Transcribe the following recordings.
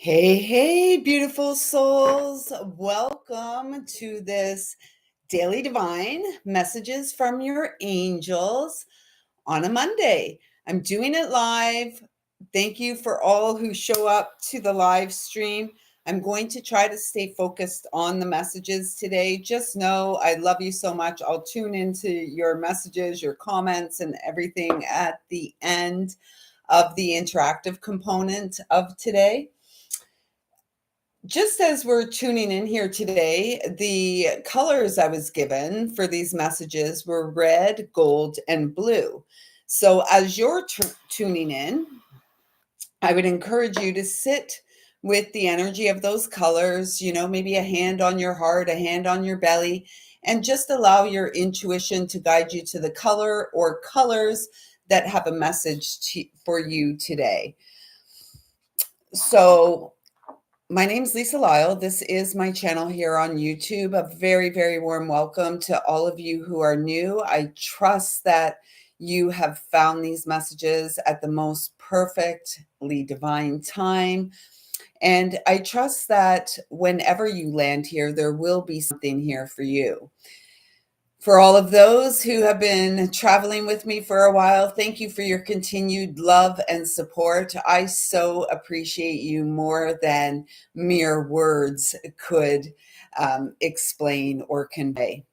Hey, hey, beautiful souls. Welcome to this Daily Divine Messages from Your Angels on a Monday. I'm doing it live. Thank you for all who show up to the live stream. I'm going to try to stay focused on the messages today. Just know I love you so much. I'll tune into your messages, your comments, and everything at the end of the interactive component of today. Just as we're tuning in here today, the colors I was given for these messages were red, gold, and blue. So as you're tuning in, I would encourage you to sit with the energy of those colors, maybe a hand on your heart, a hand on your belly, and just allow your intuition to guide you to the color or colors that have a message for you today. So my name's lisalyle. This is my channel here on YouTube. A very, very warm welcome to all of you who are new. I trust that you have found these messages at the most perfectly divine time. And I trust that whenever you land here, there will be something here for you. For all of those who have been traveling with me for a while, thank you for your continued love and support. I so appreciate you more than mere words could explain or convey.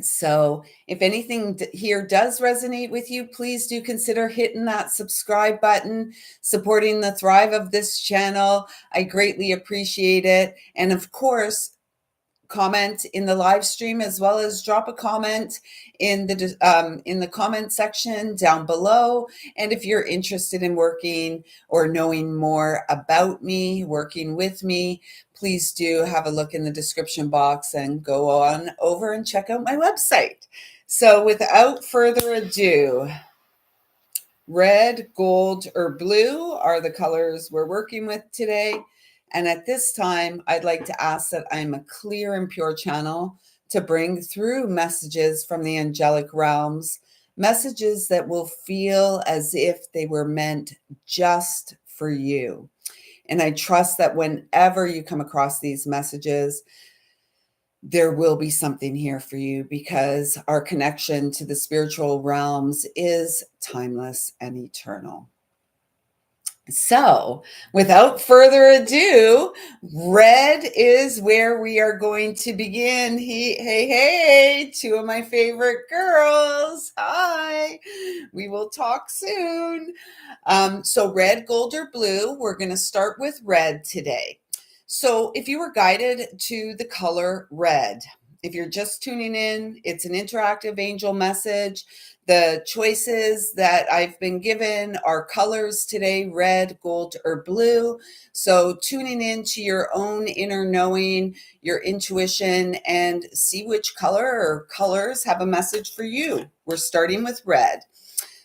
So if anything here does resonate with you, please do consider hitting that subscribe button, supporting the thrive of this channel. I greatly appreciate it. And of course, comment in the live stream, as well as drop a comment in the comment section down below. And if you're interested in working or knowing more about me, working with me, please do have a look in the description box and go on over and check out my website. So without further ado, red, gold, or blue are the colors we're working with today. And at this time, I'd like to ask that I'm a clear and pure channel to bring through messages from the angelic realms, messages that will feel as if they were meant just for you. And I trust that whenever you come across these messages, there will be something here for you, because our connection to the spiritual realms is timeless and eternal. So, without further ado, red is where we are going to begin. Hey, two of my favorite girls. Hi, we will talk soon. So red, gold, or blue, we're going to start with red today. So if you were guided to the color red, if you're just tuning in, it's an interactive angel message. The choices that I've been given are colors today: red, gold, or blue. So tuning into your own inner knowing, your intuition, and see which color or colors have a message for you. We're starting with red.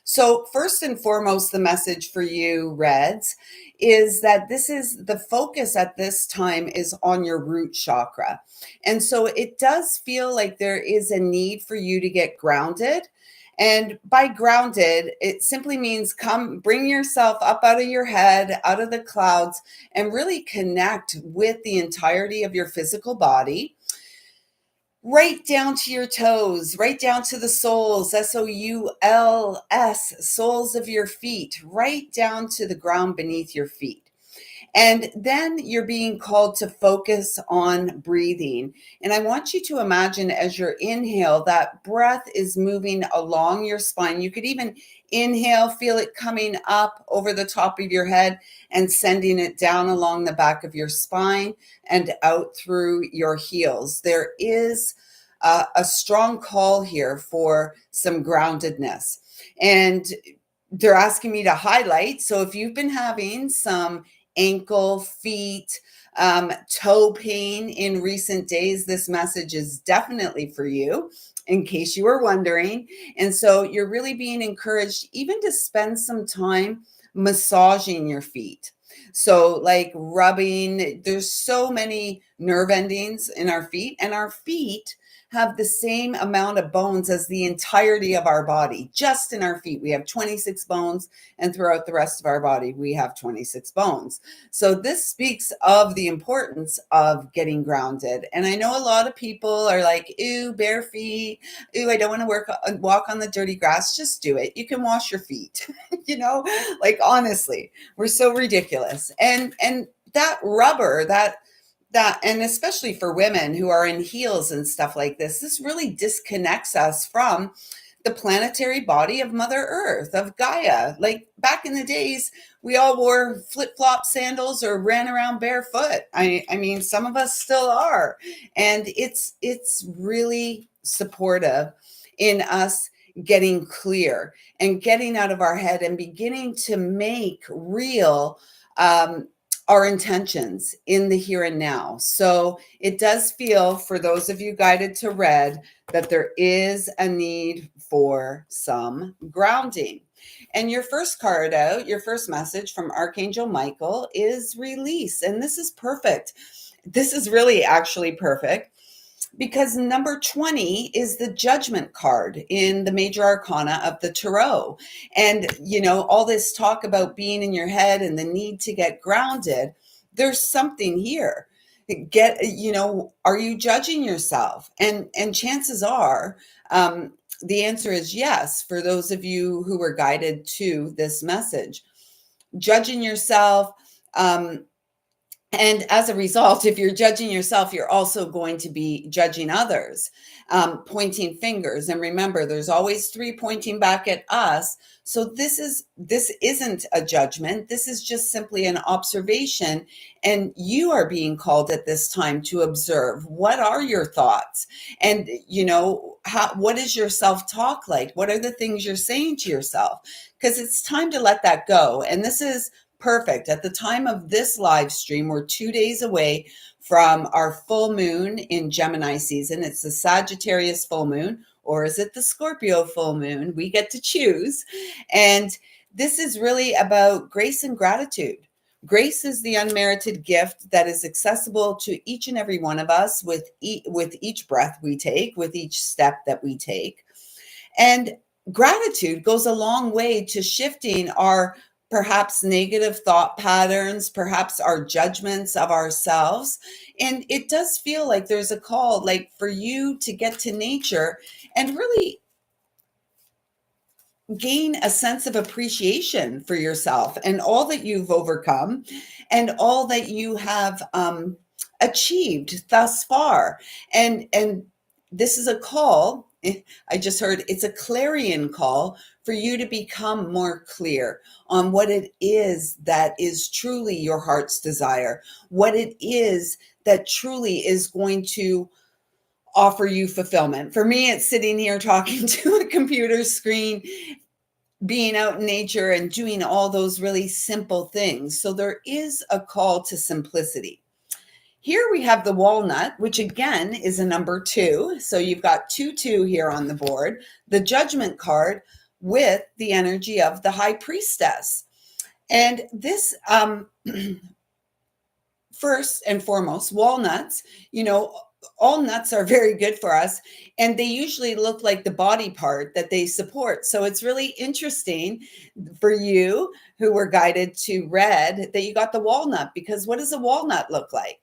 So first and foremost, the message for you, Reds, is that this is the focus at this time is on your root chakra. And so it does feel like there is a need for you to get grounded. And by grounded, it simply means bring yourself up out of your head, out of the clouds, and really connect with the entirety of your physical body. Right down to your toes, right down to the soles, SOULS, soles of your feet, right down to the ground beneath your feet. And then you're being called to focus on breathing. And I want you to imagine as you inhale, that breath is moving along your spine. You could even inhale, feel it coming up over the top of your head and sending it down along the back of your spine and out through your heels. There is a strong call here for some groundedness. And they're asking me to highlight. So if you've been having some ankle, feet, toe pain in recent days, this message is definitely for you, in case you were wondering. And so you're really being encouraged even to spend some time massaging your feet. So like rubbing, there's so many nerve endings in our feet, and our feet have the same amount of bones as the entirety of our body. Just in our feet, we have 26 bones, and throughout the rest of our body, we have 26 bones. So this speaks of the importance of getting grounded. And I know a lot of people are like, ew, bare feet. Ew, I don't want to walk on the dirty grass. Just do it. You can wash your feet. Like honestly, we're so ridiculous. And that rubber, that and especially for women who are in heels and stuff like this really disconnects us from the planetary body of Mother Earth, of Gaia. Like back in the days, we all wore flip-flop sandals or ran around barefoot. I mean, some of us still are. And it's really supportive in us getting clear and getting out of our head and beginning to make real our intentions in the here and now. So it does feel, for those of you guided to red, that there is a need for some grounding. And your first card out, your first message from Archangel Michael is release. And this is perfect. This is really actually perfect, because number 20 is the judgment card in the major arcana of the tarot. And, all this talk about being in your head and the need to get grounded, there's something here. Are you judging yourself? And chances are, the answer is yes, for those of you who were guided to this message. Judging yourself, and as a result, if you're judging yourself, you're also going to be judging others, pointing fingers. And remember, there's always three pointing back at us. So this isn't a judgment. This is just simply an observation. And you are being called at this time to observe. What are your thoughts? And, what is your self-talk like? What are the things you're saying to yourself? Because it's time to let that go. And this is perfect. At the time of this live stream, we're 2 days away from our full moon in Gemini season. It's the Sagittarius full moon, or is it the Scorpio full moon? We get to choose. And this is really about grace and gratitude. Grace is the unmerited gift that is accessible to each and every one of us with each breath we take, with each step that we take. And gratitude goes a long way to shifting our perhaps negative thought patterns, perhaps our judgments of ourselves. And it does feel like there's a call, like for you to get to nature and really gain a sense of appreciation for yourself and all that you've overcome and all that you have achieved thus far. And this is a call. I just heard it's a clarion call for you to become more clear on what it is that is truly your heart's desire, what it is that truly is going to offer you fulfillment. For me, it's sitting here talking to a computer screen, being out in nature and doing all those really simple things. So there is a call to simplicity. Here we have the walnut, which again is a number 2. So you've got 2 here on the board, the judgment card with the energy of the high priestess. And this, first and foremost, walnuts, all nuts are very good for us, and they usually look like the body part that they support. So it's really interesting for you who were guided to red that you got the walnut, because what does a walnut look like?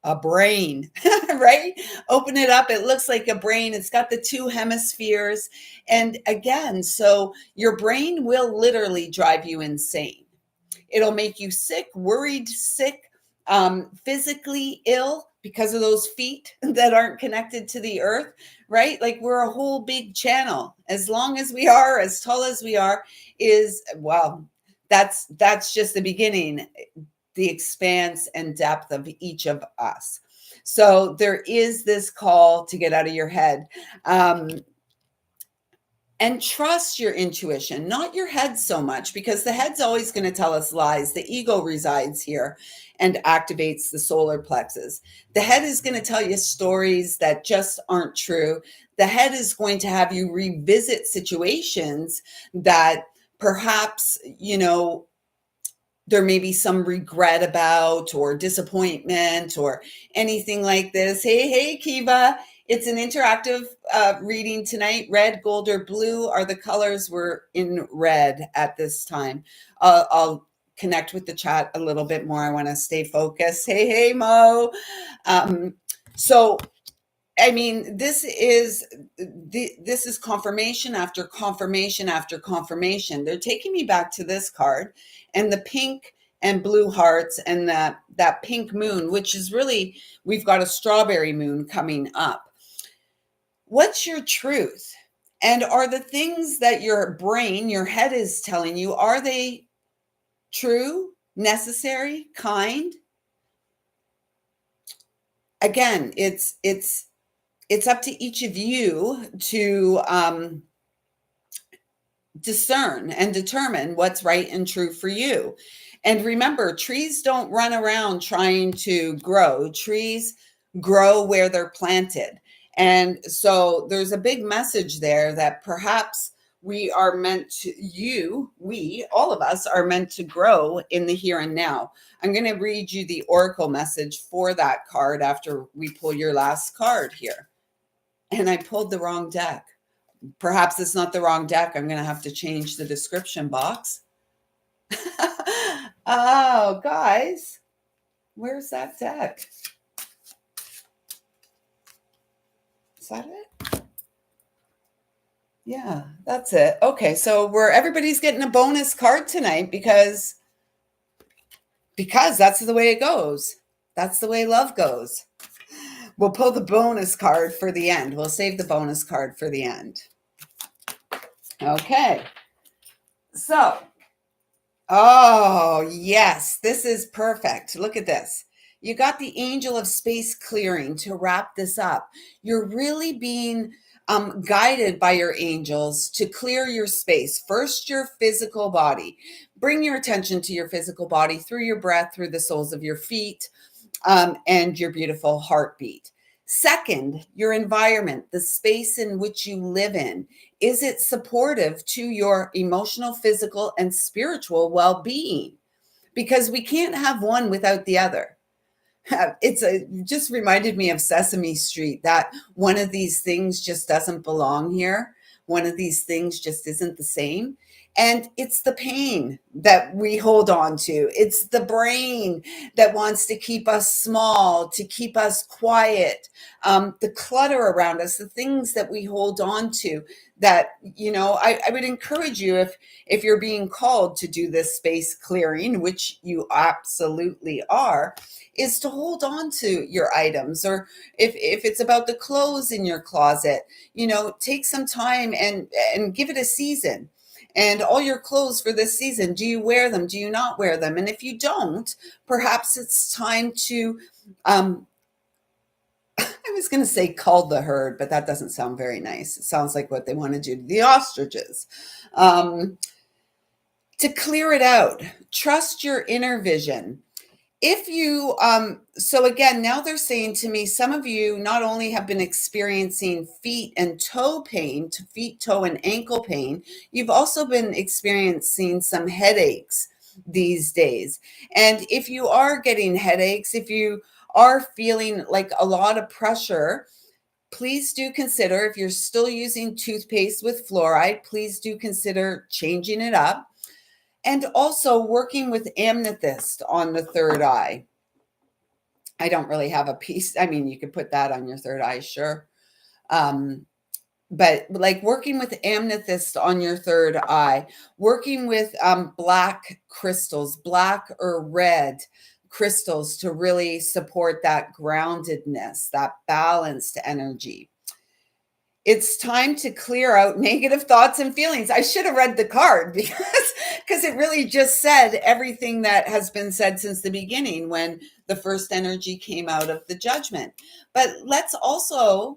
A brain, right? Open it up. It looks like a brain. It's got the 2 hemispheres. And again, so your brain will literally drive you insane. It'll make you sick, worried, sick, physically ill because of those feet that aren't connected to the earth, right? Like we're a whole big channel. As long as we are, as tall as we are, that's just the beginning, the expanse and depth of each of us. So there is this call to get out of your head. And trust your intuition, not your head so much, because the head's always going to tell us lies. The ego resides here and activates the solar plexus. The head is going to tell you stories that just aren't true. The head is going to have you revisit situations that perhaps, there may be some regret about, or disappointment, or anything like this. Hey, Kiva. It's an interactive reading tonight. Red, gold, or blue are the colors. We're in red at this time. I'll connect with the chat a little bit more. I want to stay focused. Hey, Mo. So I mean, this is confirmation after confirmation after confirmation. They're taking me back to this card and the pink and blue hearts and that pink moon, which is really, we've got a strawberry moon coming up. What's your truth? And are the things that your brain, your head is telling you, are they true, necessary, kind? Again, it's up to each of you to discern and determine what's right and true for you. And remember, trees don't run around trying to grow. Trees grow where they're planted. And so there's a big message there that perhaps we are meant to, all of us are meant to grow in the here and now. I'm going to read you the oracle message for that card after we pull your last card here. And I pulled the wrong deck. Perhaps it's not the wrong deck. I'm going to have to change the description box. Oh, guys, where's that deck? Is that it? Yeah, that's it. Okay, so everybody's getting a bonus card tonight because that's the way it goes. That's the way love goes. We'll pull the bonus card for the end. We'll save the bonus card for the end. Okay. So, oh, yes, this is perfect. Look at this. You got the angel of space clearing to wrap this up. You're really being guided by your angels to clear your space. First, your physical body. Bring your attention to your physical body through your breath, through the soles of your feet, and your beautiful heartbeat. Second, your environment, the space in which you live in. Is it supportive to your emotional, physical, and spiritual well-being? Because we can't have one without the other. Just reminded me of Sesame Street, that one of these things just doesn't belong here. One of these things just isn't the same. And it's the pain that we hold on to. It's the brain that wants to keep us small, to keep us quiet. The clutter around us, the things that we hold on to that, I would encourage you, if you're being called to do this space clearing, which you absolutely are, is to hold on to your items. Or if it's about the clothes in your closet, take some time and give it a season. And all your clothes for this season, do you wear them? Do you not wear them? And if you don't, perhaps it's time to, I was going to say cull the herd, but that doesn't sound very nice. It sounds like what they want to do to the ostriches. To clear it out, trust your inner vision. If you, so again, now they're saying to me, some of you not only have been experiencing feet and toe pain, feet, toe, and ankle pain, you've also been experiencing some headaches these days. And if you are getting headaches, if you are feeling like a lot of pressure, please do consider, if you're still using toothpaste with fluoride, please do consider changing it up. And also working with amethyst on the third eye. I don't really have a piece. I mean, you could put that on your third eye, sure. But like working with amethyst on your third eye, working with black crystals, black or red crystals to really support that groundedness, that balanced energy. It's time to clear out negative thoughts and feelings. I should have read the card because it really just said everything that has been said since the beginning when the first energy came out of the judgment. But let's also,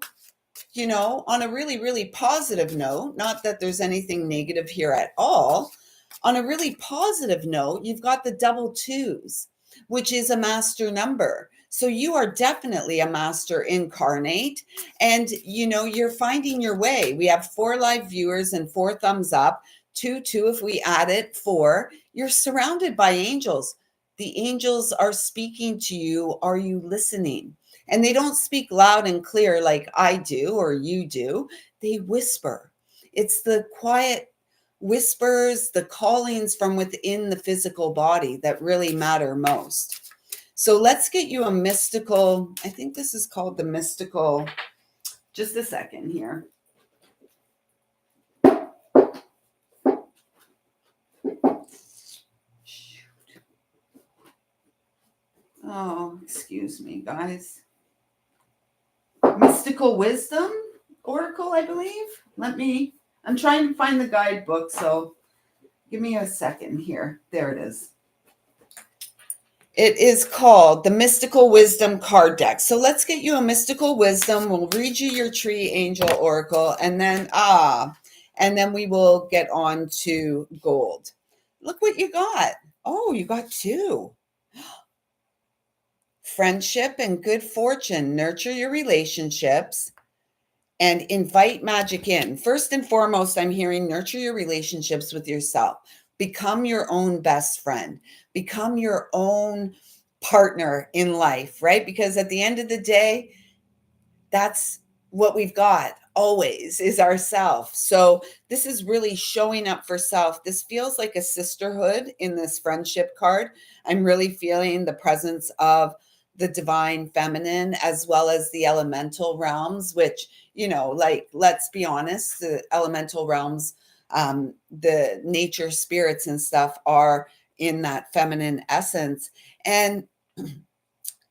on a really, really positive note, not that there's anything negative here at all. On a really positive note, you've got the double twos, which is a master number. So you are definitely a master incarnate, and you're finding your way. We have 4 live viewers and 4 thumbs up, 2 if we add it, 4. You're surrounded by angels. The angels are speaking to you. Are you listening? And they don't speak loud and clear like I do or you do. They whisper. It's the quiet whispers, the callings from within the physical body that really matter most. So let's get you a mystical, I think this is called the mystical, just a second here. Oh, excuse me, guys. Mystical Wisdom Oracle, I believe. I'm trying to find the guidebook, so give me a second here. There it is. It is called the Mystical Wisdom card deck. So let's get you a Mystical Wisdom. We'll read you your Tree Angel Oracle, and then we will get on to gold. Look what you got. Oh, you got two. Friendship and good fortune. Nurture your relationships and invite magic in. First and foremost, I'm hearing nurture your relationships with yourself. Become your own best friend. Become your own partner in life, right? Because at the end of the day, that's what we've got always is ourself. So this is really showing up for self. This feels like a sisterhood in this friendship card. I'm really feeling the presence of the divine feminine as well as the elemental realms, which, like, let's be honest, the elemental realms, the nature spirits and stuff are in that feminine essence. And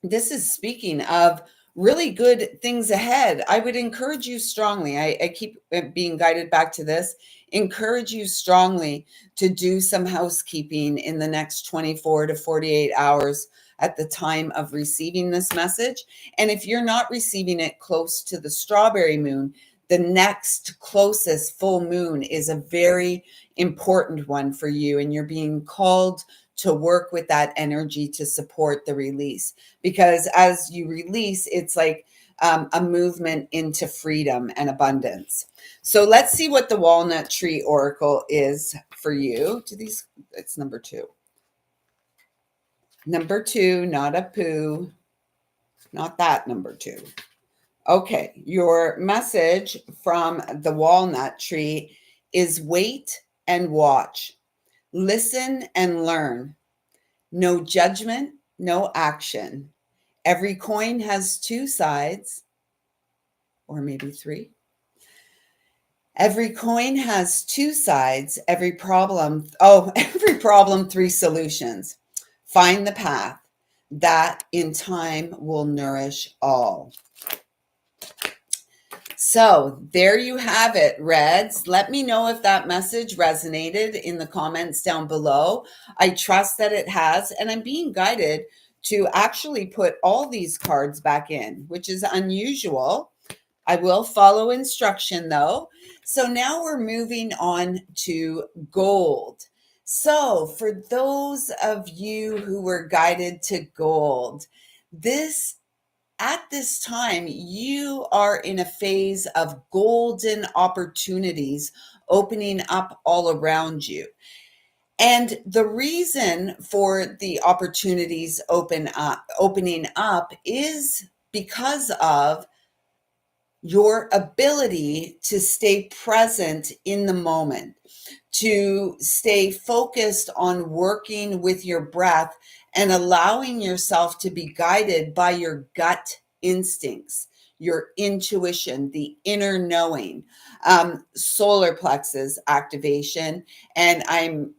this is speaking of really good things ahead. I would encourage you strongly. I keep being guided back to this. Encourage you strongly to do some housekeeping in the next 24 to 48 hours at the time of receiving this message. And if you're not receiving it close to the strawberry moon, the next closest full moon is a very important one for you. And you're being called to work with that energy to support the release, because as you release, it's like a movement into freedom and abundance. So let's see what the walnut tree oracle is for you. It's number two. Number two, not a poo, not that number two. Okay, your message from the walnut tree is wait and watch, listen and learn. No judgment, no action. Every coin has two sides, or maybe three. Every coin has two sides. Every problem, three solutions. Find the path that in time will nourish all. So there you have it, Reds. Let me know if that message resonated in the comments down below. I trust that it has, and I'm being guided to actually put all these cards back in, which is unusual. I will follow instruction though. So now we're moving on to gold. So for those of you who were guided to gold, at this time, you are in a phase of golden opportunities opening up all around you. And the reason for the opportunities opening up is because of your ability to stay present in the moment, to stay focused on working with your breath and allowing yourself to be guided by your gut instincts, your intuition, the inner knowing, solar plexus activation. And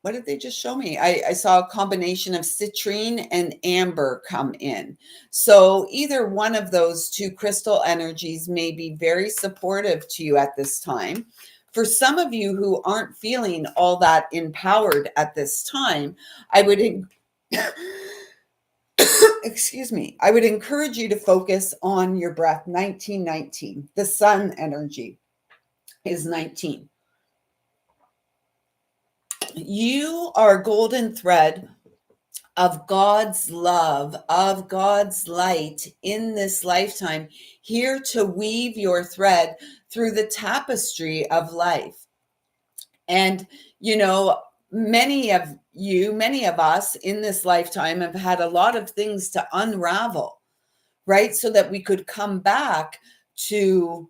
what did they just show me? I saw a combination of citrine and amber come in. So either one of those two crystal energies may be very supportive to you at this time. For some of you who aren't feeling all that empowered at this time, I would excuse me, I would encourage you to focus on your breath. 1919, the sun energy is 19. You are a golden thread of God's love, of God's light in this lifetime, here to weave your thread through the tapestry of life. And, many of us in this lifetime have had a lot of things to unravel, right? So that we could come back to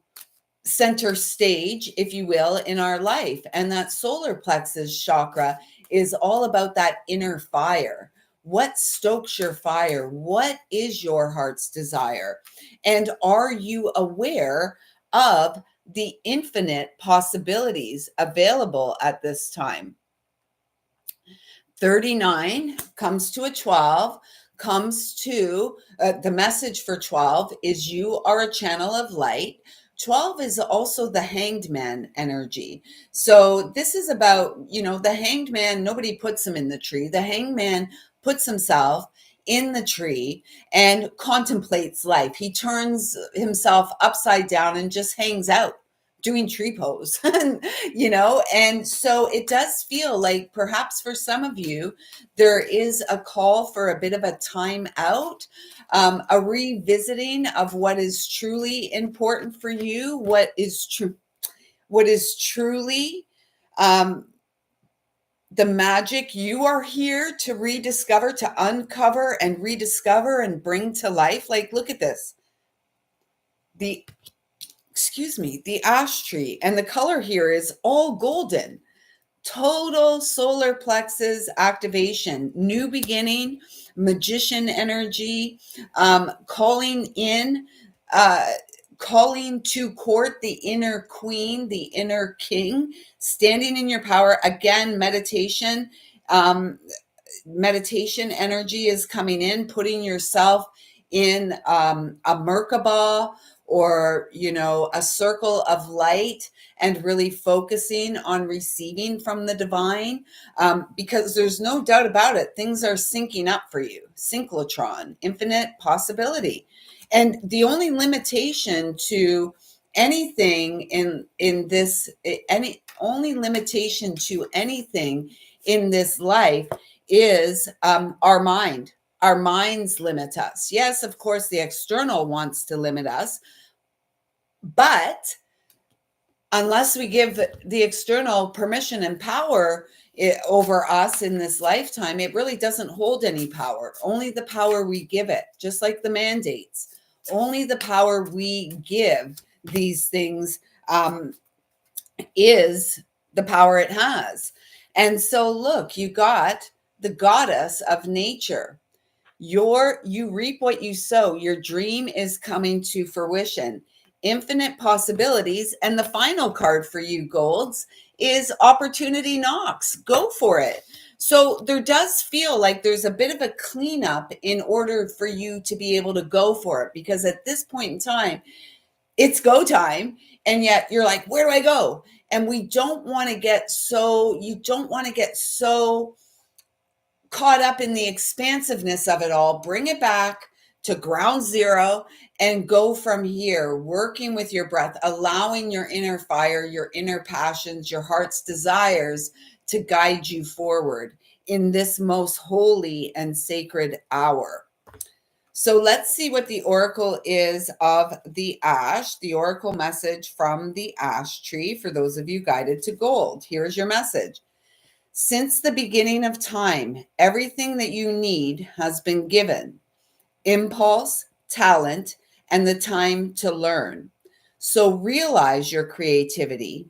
center stage, if you will, in our life. And that solar plexus chakra is all about that inner fire. What stokes your fire? What is your heart's desire? And are you aware of the infinite possibilities available at this time? 39 comes to a 12, comes to the message for 12 is you are a channel of light. 12 is also the hanged man energy. So this is about, the hanged man, nobody puts him in the tree. The hanged man puts himself in the tree and contemplates life. He turns himself upside down and just hangs out doing tree pose. And so it does feel like perhaps for some of you there is a call for a bit of a time out, a revisiting of what is truly important for you, what is truly the magic you are here to rediscover, to uncover and rediscover and bring to life. Like, look at this. The ash tree, and the color here is all golden. Total solar plexus activation, new beginning, magician energy, calling in, calling to court the inner queen, the inner king, standing in your power. Again, meditation. Meditation energy is coming in, putting yourself in a Merkaba, or a circle of light, and really focusing on receiving from the divine, because there's no doubt about it, things are syncing up for you. Synchrotron, infinite possibility. And the only limitation to anything in this, any only limitation to anything in this life is our mind. Our minds limit us. Yes, of course, the external wants to limit us, but unless we give the external permission and power over us in this lifetime, it really doesn't hold any power. Only the power we give it, just like the mandates. Only the power we give these things is the power it has. And so look, you got the goddess of nature. You reap what you sow. Your dream is coming to fruition. Infinite possibilities. And the final card for you, Golds, is opportunity knocks. Go for it. So there does feel like there's a bit of a cleanup in order for you to be able to go for it, because at this point in time, it's go time. And yet you're like, where do I go? And you don't want to get so caught up in the expansiveness of it all. Bring it back to ground zero and go from here, working with your breath, allowing your inner fire, your inner passions, your heart's desires to guide you forward in this most holy and sacred hour. So let's see what the oracle is of the ash, the oracle message from the ash tree for those of you guided to gold. Here's your message. Since the beginning of time, everything that you need has been given: impulse, talent, and the time to learn. So realize your creativity.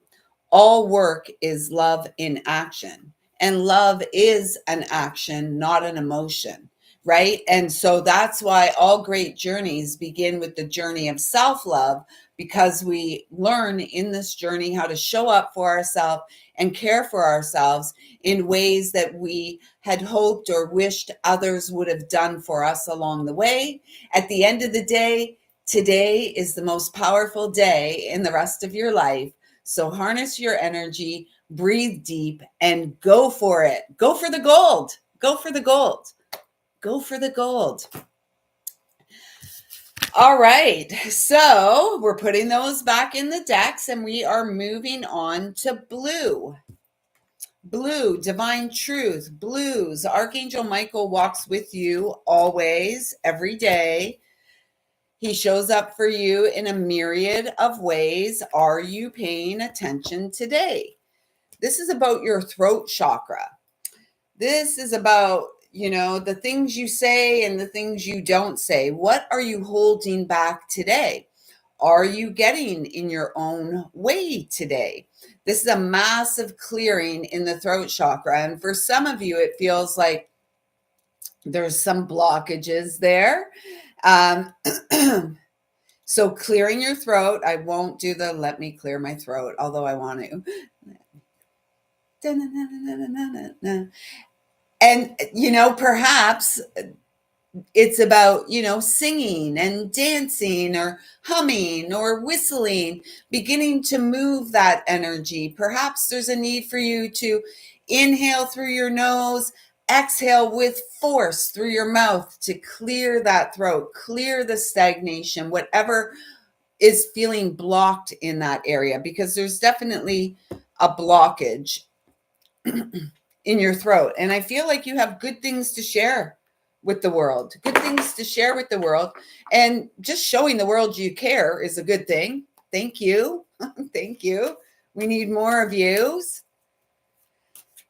All work is love in action, and love is an action, not an emotion, right? And so that's why all great journeys begin with the journey of self-love, because we learn in this journey how to show up for ourselves and care for ourselves in ways that we had hoped or wished others would have done for us along the way. At the end of the day, today is the most powerful day in the rest of your life. So harness your energy, breathe deep, and go for it. Go for the gold. Go for the gold. Go for the gold. All right. So we're putting those back in the decks, and we are moving on to blue. Blue, divine truth, blues. Archangel Michael walks with you always, every day. He shows up for you in a myriad of ways. Are you paying attention today? This is about your throat chakra. This is about the things you say and the things you don't say. What are you holding back today? Are you getting in your own way today? This is a massive clearing in the throat chakra. And for some of you, it feels like there's some blockages there. Um, so clearing your throat, I won't do the let me clear my throat, although I want to. And, perhaps it's about, singing and dancing or humming or whistling, beginning to move that energy. Perhaps there's a need for you to inhale through your nose, exhale with force through your mouth to clear that throat, clear the stagnation, whatever is feeling blocked in that area, because there's definitely a blockage in your throat. And I feel like you have good things to share with the world, good things to share with the world. And just showing the world you care is a good thing. Thank you. Thank you. We need more of yous.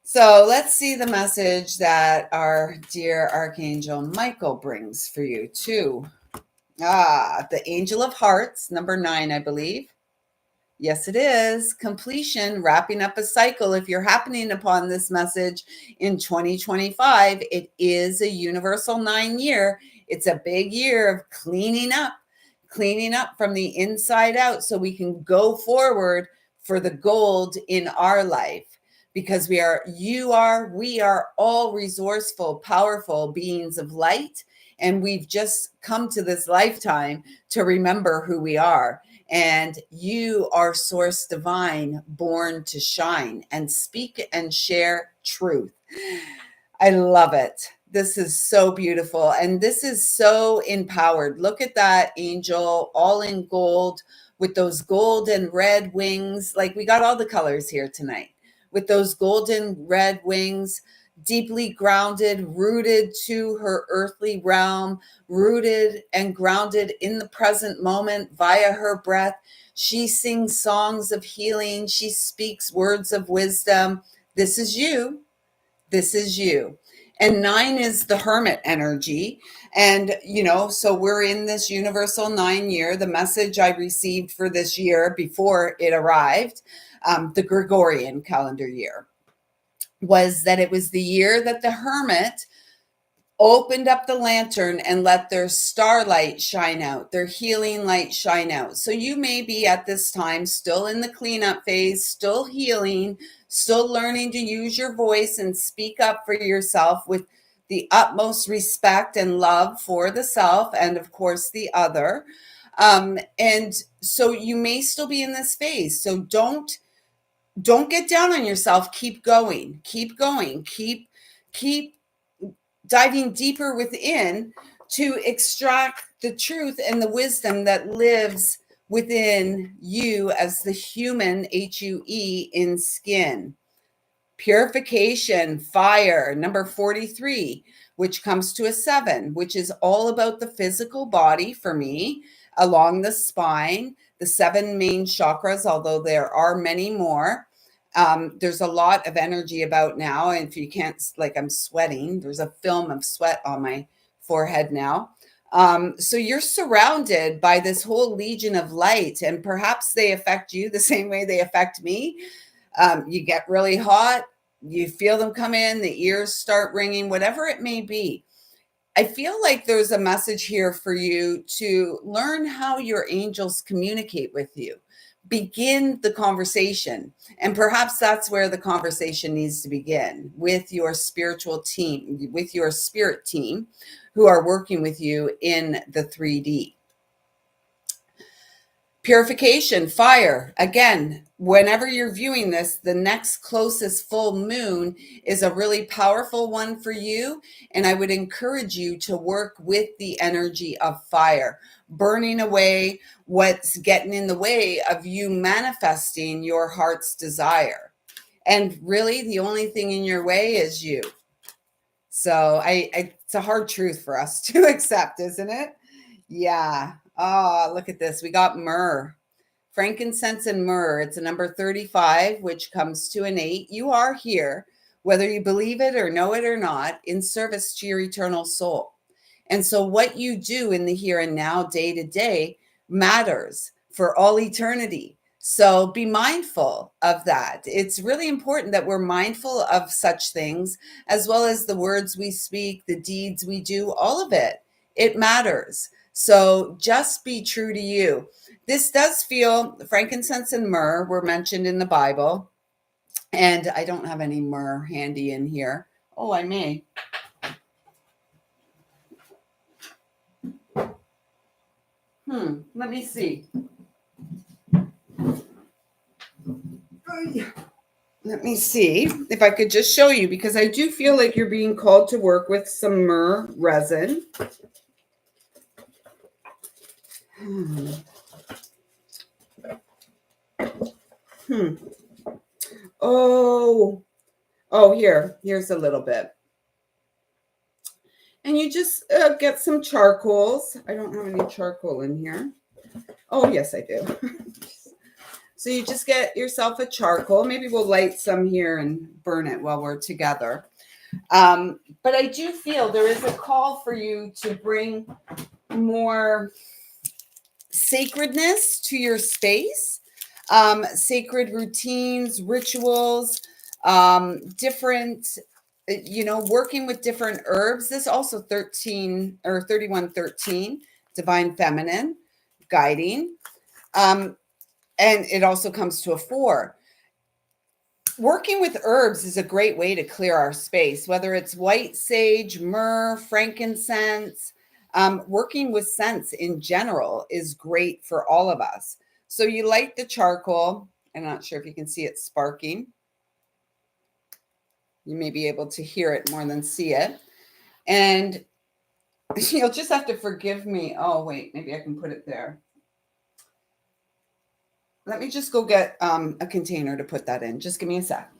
So let's see the message that our dear Archangel Michael brings for you too. The Angel of Hearts, number 9, I believe. Yes, it is. Completion, wrapping up a cycle. If you're happening upon this message in 2025, it is a universal 9 year. It's a big year of cleaning up from the inside out so we can go forward for the gold in our life. Because we are all resourceful, powerful beings of light. And we've just come to this lifetime to remember who we are. And you are source divine, born to shine and speak and share truth. I love it. This is so beautiful. And this is so empowered. Look at that angel, all in gold with those golden red wings. Like, we got all the colors here tonight with those golden red wings, deeply grounded, rooted to her earthly realm, rooted and grounded in the present moment via her breath. She sings songs of healing. She speaks words of wisdom. This is you. This is you. And 9 is the hermit energy. And, so we're in this universal 9 year. The message I received for this year before it arrived, the Gregorian calendar year, was that it was the year that the hermit opened up the lantern and let their starlight shine out, their healing light shine out. So you may be at this time still in the cleanup phase, still healing, still learning to use your voice and speak up for yourself with the utmost respect and love for the self and, of course, the other. And so you may still be in this phase. So don't get down on yourself. Keep going. Keep going. Keep diving deeper within to extract the truth and the wisdom that lives within you as the human HUE in skin. Purification, fire, number 43, which comes to a 7, which is all about the physical body for me, along the spine, the 7 main chakras, although there are many more. There's a lot of energy about now. And if you can't, like, I'm sweating, there's a film of sweat on my forehead now. So you're surrounded by this whole legion of light, and perhaps they affect you the same way they affect me. You get really hot, you feel them come in, the ears start ringing, whatever it may be. I feel like there's a message here for you to learn how your angels communicate with you. Begin the conversation. And perhaps that's where the conversation needs to begin, with your spiritual team, with your spirit team who are working with you in the 3D. Purification, fire. Again, whenever you're viewing this, the next closest full moon is a really powerful one for you. And I would encourage you to work with the energy of fire, burning away what's getting in the way of you manifesting your heart's desire. And really, the only thing in your way is you. So it's a hard truth for us to accept, isn't it? Yeah. Oh, look at this. We got myrrh, frankincense and myrrh. It's a number 35, which comes to an 8. You are here whether you believe it or know it or not, in service to your eternal soul. And so, what you do in the here and now, day to day, matters for all eternity. So, be mindful of that. It's really important that we're mindful of such things, as well as the words we speak, the deeds we do, all of it. It matters. So, just be true to you. This does feel, frankincense and myrrh were mentioned in the Bible, and I don't have any myrrh handy in here. Oh, I may. Let me see. Let me see if I could just show you, because I do feel like you're being called to work with some myrrh resin. Here's a little bit. And you just get some charcoals. I don't have any charcoal in here. Oh, yes, I do. So you just get yourself a charcoal. Maybe we'll light some here and burn it while we're together. But I do feel there is a call for you to bring more sacredness to your space, sacred routines, rituals, different, working with different herbs. This also 3113, divine feminine, guiding. And it also comes to a 4. Working with herbs is a great way to clear our space, whether it's white sage, myrrh, frankincense. Working with scents in general is great for all of us. So you light the charcoal. I'm not sure if you can see it sparking. You may be able to hear it more than see it. And you'll just have to forgive me. Oh, wait, maybe I can put it there. Let me just go get a container to put that in. Just give me a sec.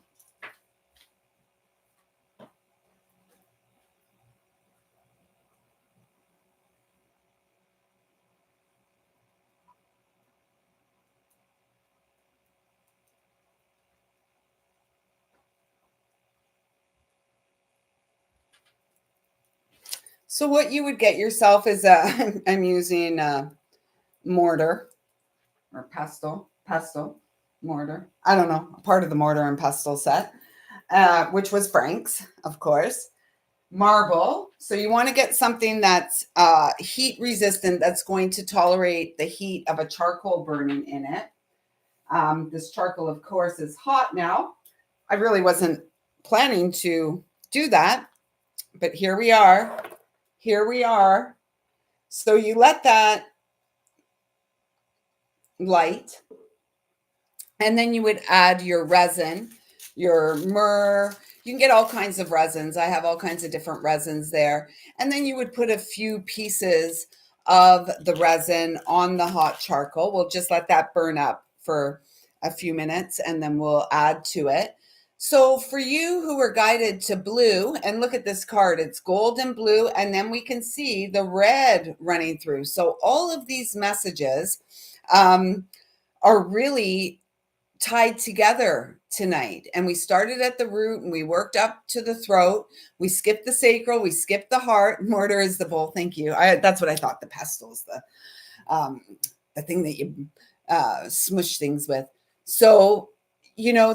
So what you would get yourself is I'm using mortar or pestle mortar. I don't know, part of the mortar and pestle set, which was Frank's, of course. Marble. So you want to get something that's heat resistant, that's going to tolerate the heat of a charcoal burning in it. This charcoal, of course, is hot now. I really wasn't planning to do that, but here we are. Here we are. So you let that light, and then you would add your resin, your myrrh. You can get all kinds of resins. I have all kinds of different resins there. And then you would put a few pieces of the resin on the hot charcoal. We'll just let that burn up for a few minutes, and then we'll add to it. So for you who are guided to blue, and look at this card, it's gold and blue, and then we can see the red running through. So all of these messages are really tied together tonight. And we started at the root and we worked up to the throat. We skipped the sacral, we skipped the heart. Mortar is the bowl. Thank you. That's what I thought. The pestle is the thing that you smush things with. So,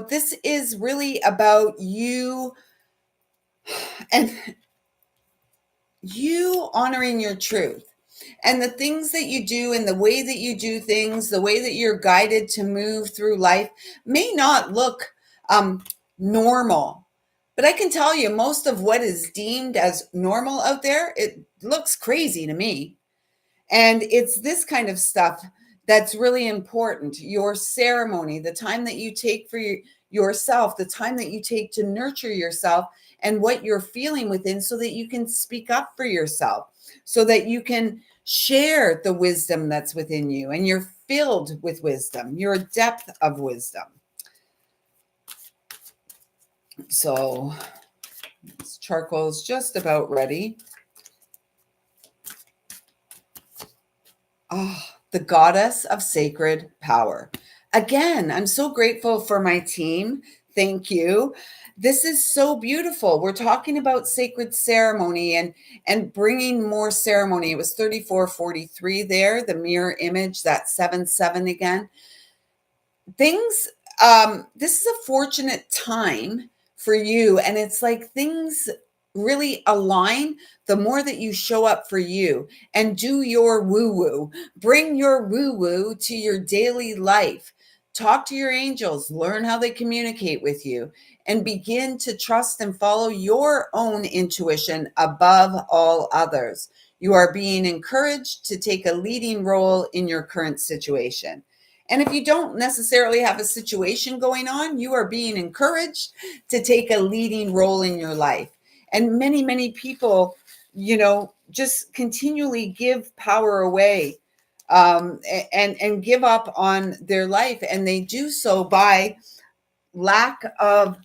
this is really about you and you honoring your truth. And the things that you do and the way that you do things, the way that you're guided to move through life may not look normal. But I can tell you, most of what is deemed as normal out there, it looks crazy to me. And it's this kind of stuff that's really important. Your ceremony, the time that you take for yourself, the time that you take to nurture yourself and what you're feeling within, so that you can speak up for yourself, so that you can share the wisdom that's within you, and you're filled with wisdom, your depth of wisdom. So this charcoal is just about ready. Oh, the goddess of sacred power. Again, I'm so grateful for my team. Thank you. This is so beautiful. We're talking about sacred ceremony and bringing more ceremony. It was 3443 there, the mirror image, that 7 7 again. Things this is a fortunate time for you, and it's like things really align the more that you show up for you and do your woo woo. Bring your woo woo to your daily life. Talk to your angels, learn how they communicate with you, and begin to trust and follow your own intuition above all others. You are being encouraged to take a leading role in your current situation. And if you don't necessarily have a situation going on, you are being encouraged to take a leading role in your life. And many, many people, just continually give power away, and give up on their life. And they do so by lack of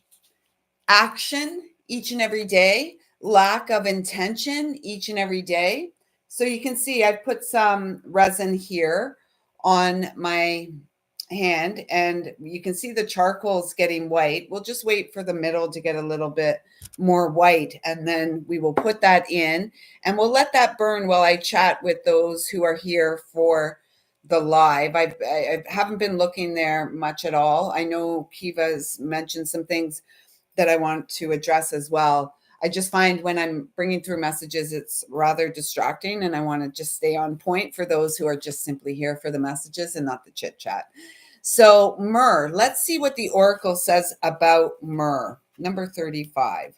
action each and every day, lack of intention each and every day. So you can see I've put some resin here on my hand, and you can see the charcoal's getting white. We'll just wait for the middle to get a little bit more white, and then we will put that in, and we'll let that burn while I chat with those who are here for the live. I haven't been looking there much at all. I know Kiva's mentioned some things that I want to address as well. I just find when I'm bringing through messages, it's rather distracting, and I want to just stay on point for those who are just simply here for the messages and not the chit chat. So, myrrh, let's see what the oracle says about myrrh. Number 35.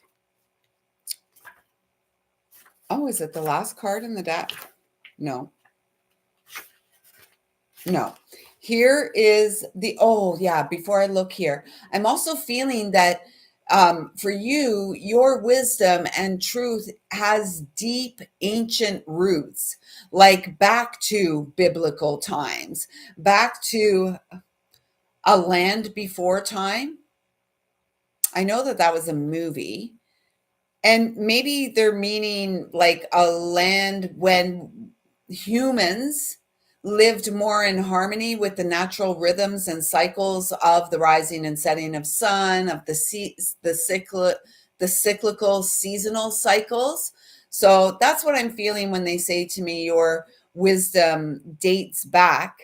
Oh, is it the last card in the deck? No. No. Here is before I look here, I'm also feeling that for you, your wisdom and truth has deep ancient roots, like back to biblical times, back to a land before time. I know that was a movie. And maybe they're meaning like a land when humans lived more in harmony with the natural rhythms and cycles of the rising and setting of sun, of the cyclical seasonal cycles. So that's what I'm feeling when they say to me your wisdom dates back,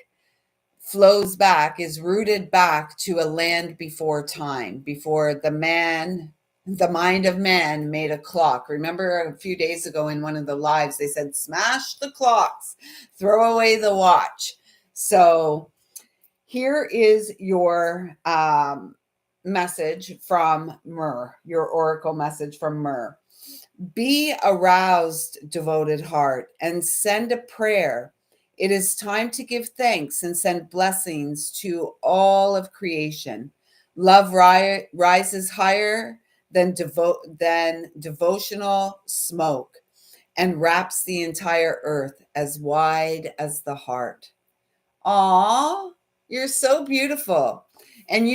flows back, is rooted back to a land before time, before the mind of man made a clock. Remember a few days ago in one of the lives, they said, smash the clocks, throw away the watch. So here is your message from Myrrh, your oracle message from Myrrh. Be aroused, devoted heart, and send a prayer. It is time to give thanks and send blessings to all of creation. Love rises higher than devotional smoke and wraps the entire earth as wide as the heart. Aw, you're so beautiful. And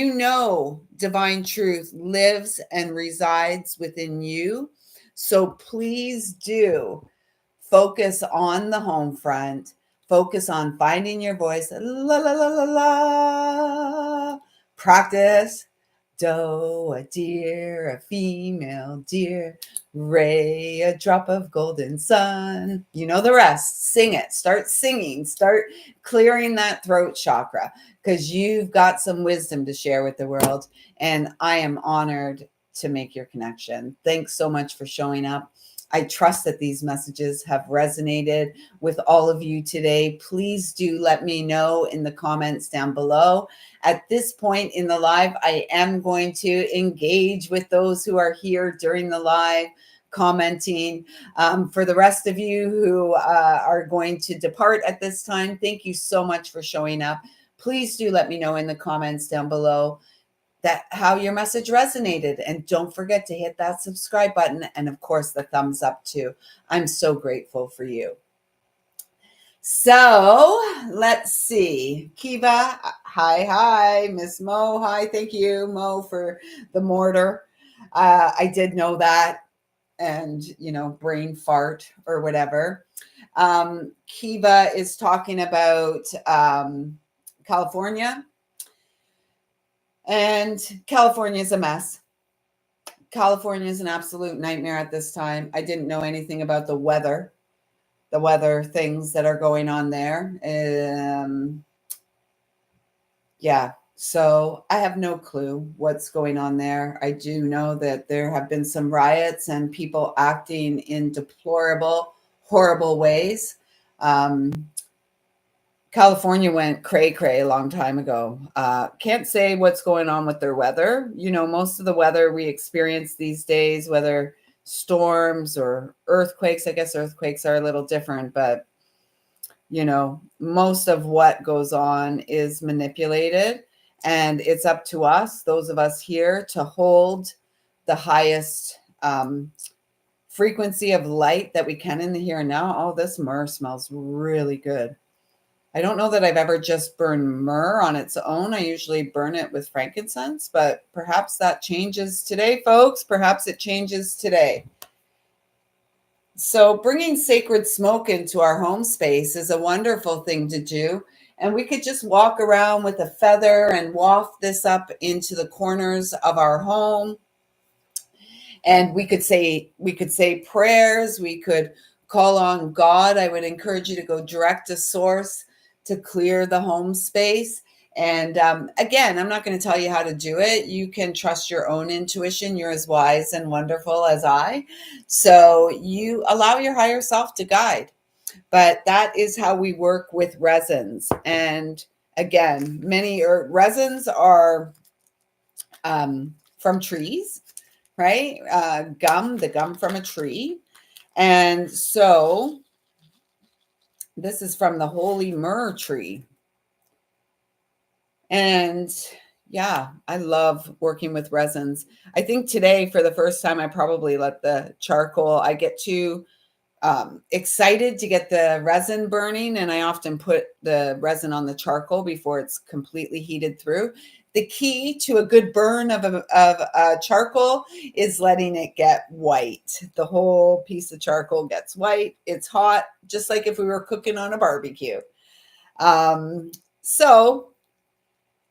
divine truth lives and resides within you. So please do focus on the home front. Focus on finding your voice. La la la la la. Practice. Doe, a deer, a female deer, ray, a drop of golden sun. You know the rest. Sing it. Start singing. Start clearing that throat chakra, because you've got some wisdom to share with the world. And I am honored to make your connection. Thanks so much for showing up. I trust that these messages have resonated with all of you today. Please do let me know in the comments down below. At this point in the live, I am going to engage with those who are here during the live, commenting. For the rest of you who are going to depart at this time, thank you so much for showing up. Please do let me know in the comments down below how your message resonated. And don't forget to hit that subscribe button. And of course, the thumbs up too. I'm so grateful for you. So let's see. Kiva, hi. Miss Mo, hi. Thank you, Mo, for the mortar. I did know that. And, brain fart or whatever. Kiva is talking about California. And California is a mess. California is an absolute nightmare at this time. I didn't know anything about the weather things that are going on there. Yeah, so I have no clue what's going on there. I do know that there have been some riots and people acting in deplorable, horrible ways. Um, California went cray cray a long time ago. Can't say what's going on with their weather. You know, most of the weather we experience these days, whether storms or earthquakes, I guess earthquakes are a little different, but you know, most of what goes on is manipulated. And it's up to us, those of us here, to hold the highest frequency of light that we can in the here and now. Oh, this myrrh smells really good. I don't know that I've ever just burned myrrh on its own. I usually burn it with frankincense, but perhaps that changes today, folks. Perhaps it changes today. So bringing sacred smoke into our home space is a wonderful thing to do. And we could just walk around with a feather and waft this up into the corners of our home. And we could say prayers, we could call on God. I would encourage you to go direct to source to clear the home space. And again, I'm not going to tell you how to do it. You can trust your own intuition. You're as wise and wonderful as I. So you allow your higher self to guide. But that is how we work with resins. And again, many resins are from trees, right? The gum from a tree. And so this is from the holy myrrh tree. And yeah, I love working with resins. I think today, for the first time, I probably let the charcoal, I get too excited to get the resin burning, and I often put the resin on the charcoal before it's completely heated through. The key to a good burn of a charcoal is letting it get white. The whole piece of charcoal gets white. It's hot, just like if we were cooking on a barbecue. So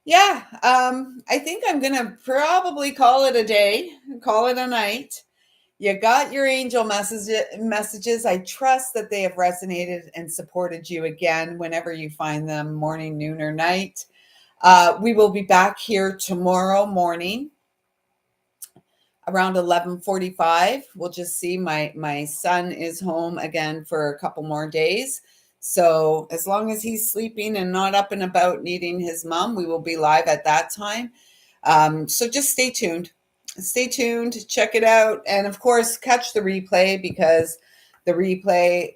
yeah, I think I'm gonna probably call it a day, call it a night. You got your angel messages. I trust that they have resonated and supported you again whenever you find them, morning, noon, or night. We will be back here tomorrow morning around 11:45. We'll just see. My son is home again for a couple more days. So as long as he's sleeping and not up and about needing his mom, we will be live at that time. So just stay tuned. Stay tuned, check it out. And of course, catch the replay, because the replay,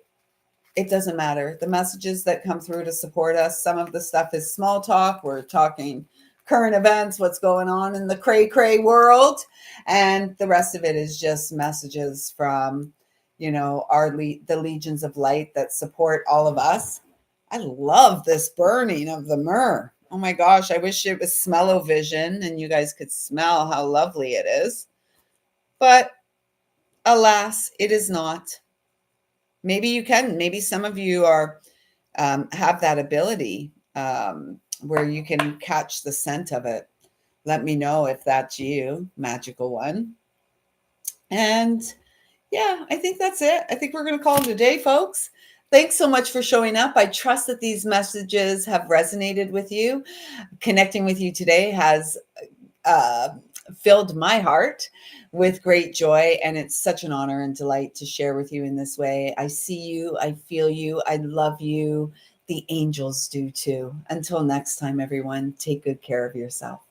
it doesn't matter. The messages that come through to support us, some of the stuff is small talk. We're talking current events, what's going on in the cray cray world. And the rest of it is just messages from, you know, the legions of light that support all of us. I love this burning of the myrrh. Oh my gosh, I wish it was smell-o-vision and you guys could smell how lovely it is. But alas, it is not. Maybe you can. Maybe some of you have that ability where you can catch the scent of it. Let me know if that's you, magical one. And yeah, I think that's it. I think we're going to call it a day, folks. Thanks so much for showing up. I trust that these messages have resonated with you. Connecting with you today has filled my heart with great joy, and it's such an honor and delight to share with you in this way. I see you, I feel you, I love you. The angels do too. Until next time, everyone, take good care of yourself.